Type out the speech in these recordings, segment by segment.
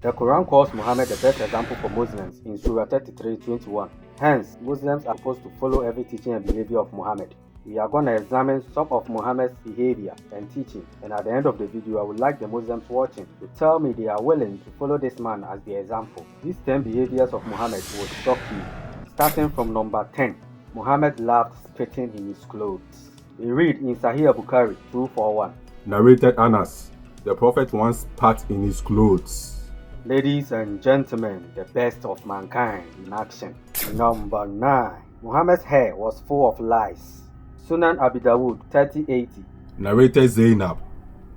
The Quran calls Muhammad the best example for Muslims in Surah 33:21. Hence, Muslims are supposed to follow every teaching and behavior of Muhammad. We are going to examine some of Muhammad's behavior and teaching, and at the end of the video I would like the Muslims watching to tell me they are willing to follow this man as their example. These 10 behaviors of Muhammad will shock you. Starting from number 10, Muhammad loved spitting in his clothes. We read in Sahih Bukhari 241. Narrated Anas, the Prophet once spat in his clothes. Ladies and gentlemen, the best of mankind in action. Number 9, Muhammad's hair was full of lice. Sunan Abi Dawud 3080. Narrated Zainab,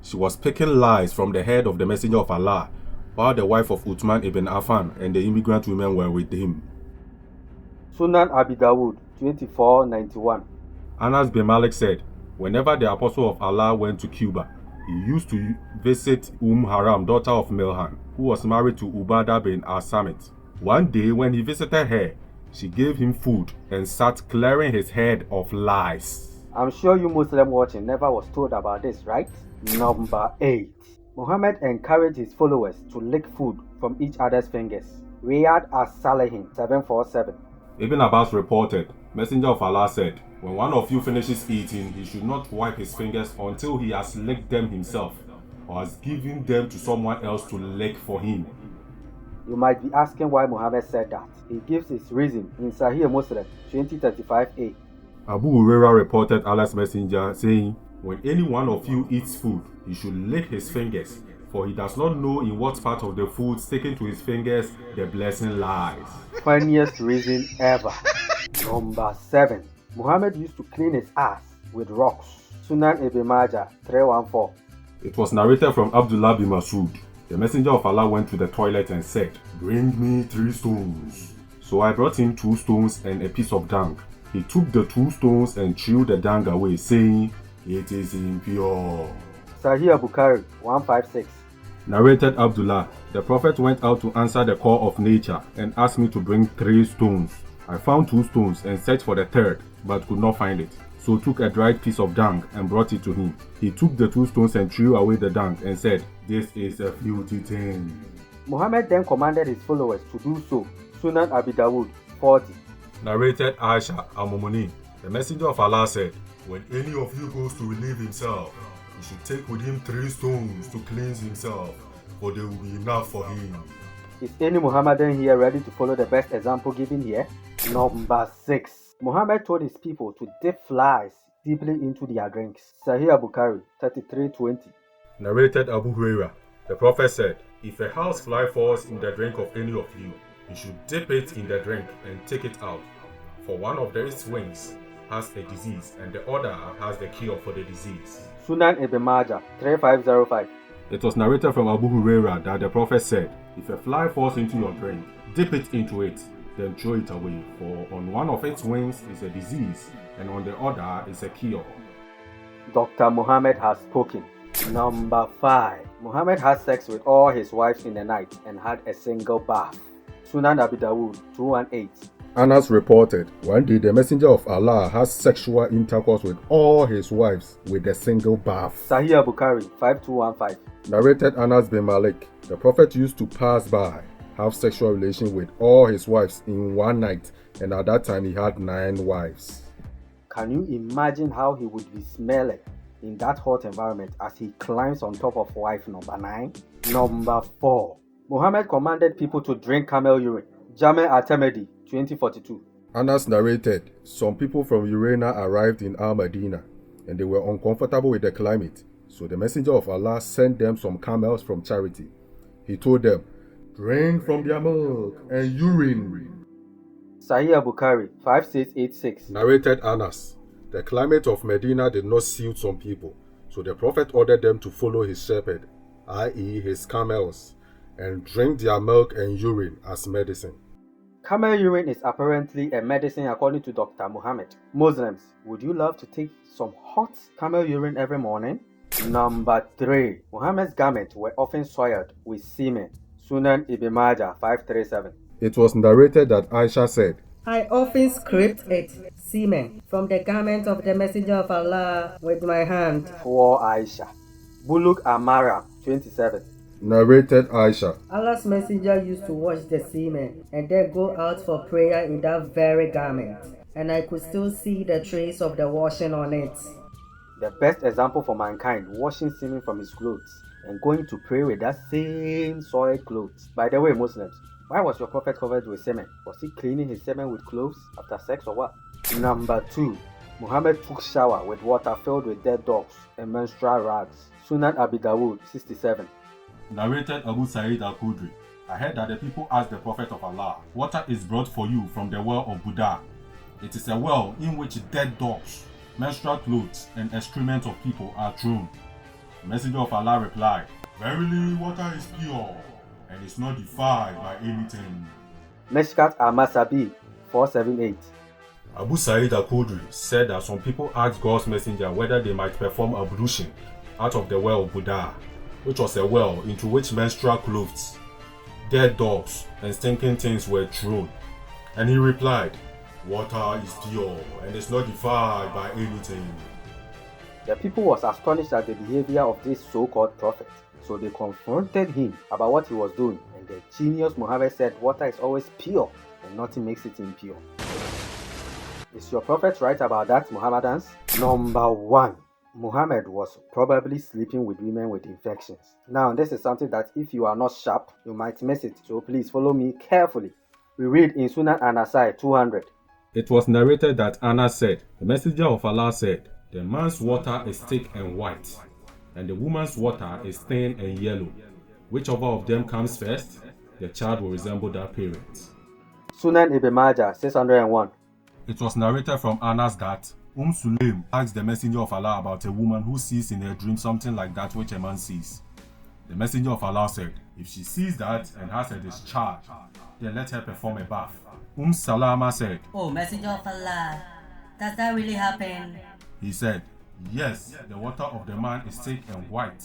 she was picking lice from the head of the Messenger of Allah while the wife of Uthman ibn Affan and the immigrant women were with him. Sunan Abi Dawud 2491. Anas bin Malik said, whenever the Apostle of Allah went to Cuba, he used to visit Haram, daughter of Milhan, who was married to Ubadah bin As-Samit. One day when he visited her, she gave him food and sat clearing his head of lice. I'm sure you Muslim watching never was told about this, right? Number 8. Muhammad encouraged his followers to lick food from each other's fingers. Riyad as-Salihin 747. Ibn Abbas reported, Messenger of Allah said, when one of you finishes eating, he should not wipe his fingers until he has licked them himself or has given them to someone else to lick for him. You might be asking why Muhammad said that. He gives his reason in Sahih Muslim 2035a. Abu Hurairah reported Allah's Messenger saying, when any one of you eats food, he should lick his fingers, for he does not know in what part of the food sticking to his fingers the blessing lies. Funniest reason ever. Number 7. Muhammad used to clean his ass with rocks. Sunan Ibn Majah 314. It was narrated from Abdullah bin Masud. The Messenger of Allah went to the toilet and said, bring me 3 stones. So I brought him 2 stones and a piece of dung. He took the 2 stones and threw the dung away, saying, it is impure. Sahih Bukhari 156. Narrated Abdullah, the Prophet went out to answer the call of nature and asked me to bring 3 stones. I found 2 stones and searched for the third, but could not find it. So took a dried piece of dung and brought it to him. He took the 2 stones and threw away the dung and said, this is a filthy thing. Muhammad then commanded his followers to do so. Sunan Abi Dawud 40. Narrated Aisha al-Mumuni, the Messenger of Allah said, when any of you goes to relieve himself, he should take with him 3 stones to cleanse himself, for they will be enough for him. Is any Muhammadan here ready to follow the best example given here? Number 6. Muhammad told his people to dip flies deeply into their drinks. Sahih Bukhari 33:20. Narrated Abu Hurairah, the Prophet said, if a house fly falls in the drink of any of you, you should dip it in the drink and take it out. For one of its wings has a disease and the other has the cure for the disease. Sunan Ibn Majah 3505. It was narrated from Abu Hurairah that the Prophet said, if a fly falls into your drink, dip it into it, then throw it away, for on one of its wings is a disease, and on the other is a cure. Dr. Muhammad has spoken. Number 5. Muhammad had sex with all his wives in the night and had a single bath. Sunan Abi Dawud 218. Anas reported, one day the Messenger of Allah has sexual intercourse with all his wives with a single bath. Sahih Bukhari 5215. Narrated Anas bin Malik, the Prophet used to pass by, have sexual relation with all his wives in one night, and at that time he had 9 wives. Can you imagine how he would be smelling in that hot environment as he climbs on top of wife number 9? Number 4. Muhammad commanded people to drink camel urine. Jami at-Tirmidhi 2042. Anas narrated, some people from Urena arrived in Al-Madinah and they were uncomfortable with the climate, so the Messenger of Allah sent them some camels from charity. He told them, drink from their milk and urine. Sahih Bukhari 5686. Narrated Anas, the climate of Medina did not suit some people, so the Prophet ordered them to follow his shepherd, i.e. his camels, and drink their milk and urine as medicine. Camel urine is apparently a medicine according to Dr. Muhammad. Muslims, would you love to take some hot camel urine every morning? Number 3. Muhammad's garments were often soiled with semen. Sunan Ibn Majah 537. It was narrated that Aisha said, I often scraped it, semen, from the garment of the Messenger of Allah with my hand. For Aisha. Buluk Amara 27. Narrated Aisha. Allah's messenger used to wash the semen and then go out for prayer in that very garment, and I could still see the trace of the washing on it. The best example for mankind washing semen from his clothes and going to pray with that same soiled clothes. By the way, Muslims, why was your prophet covered with semen? Was he cleaning his semen with clothes after sex or what? Number 2. Muhammad took shower with water filled with dead dogs and menstrual rags. Sunan Abi Dawud 67. Narrated Abu Sa'id al-Khudri. I heard that the people asked the Prophet of Allah, water is brought for you from the well of Buddha. It is a well in which dead dogs, menstrual clothes, and excrement of people are thrown. The Messenger of Allah replied, verily water is pure and is not defiled by anything. Meshkat al-Masabi 478. Abu Sa'id al-Khudri said that some people asked God's messenger whether they might perform ablution out of the well of Buddha, which was a well into which menstrual clothes, dead dogs, and stinking things were thrown. And he replied, water is pure and is not defiled by anything. The people was astonished at the behavior of this so-called prophet, so they confronted him about what he was doing, and the genius Muhammad said water is always pure and nothing makes it impure. Is your prophet right about that, Muhammadans? Number 1. Muhammad was probably sleeping with women with infections. Now, this is something that if you are not sharp, you might miss it, so please follow me carefully. We read in Sunan An-Nasai 200. It was narrated that Anna said, the Messenger of Allah said, the man's water is thick and white, and the woman's water is thin and yellow. Whichever of them comes first, the child will resemble that parent. Sunan Ibn Majah 601. It was narrated from Anas that Sulaim asked the Messenger of Allah about a woman who sees in her dream something like that which a man sees. The Messenger of Allah said, if she sees that and has a discharge, then let her perform a bath. Salama said, Oh, Messenger of Allah, does that really happen? He said, yes, the water of the man is thick and white,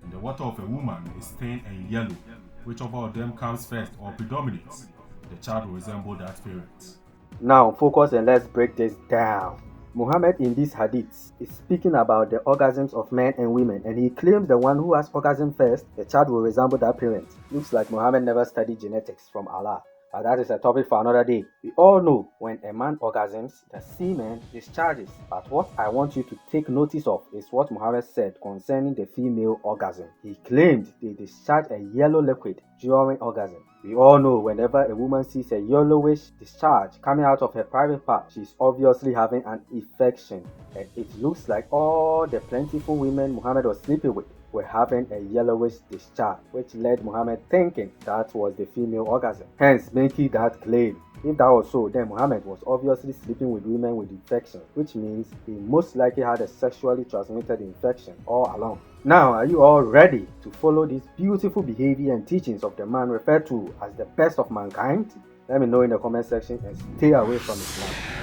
and the water of a woman is thin and yellow. Whichever of them comes first or predominates, the child will resemble that parent. Now focus and let's break this down. Muhammad in these hadiths is speaking about the orgasms of men and women, and he claims the one who has orgasm first, the child will resemble that parent. Looks like Muhammad never studied genetics from Allah. But that is a topic for another day. We all know when a man orgasms, the semen discharges. But what I want you to take notice of is what Muhammad said concerning the female orgasm. He claimed they discharge a yellow liquid during orgasm. We all know whenever a woman sees a yellowish discharge coming out of her private part, she's obviously having an infection. And it looks like all the plentiful women Muhammad was sleeping with were having a yellowish discharge, which led Muhammad thinking that was the female orgasm, hence making that claim. If that was so, then Muhammad was obviously sleeping with women with infections, which means he most likely had a sexually transmitted infection all along. Now, are you all ready to follow this beautiful behavior and teachings of the man referred to as the best of mankind? Let me know in the comment section and stay away from Islam.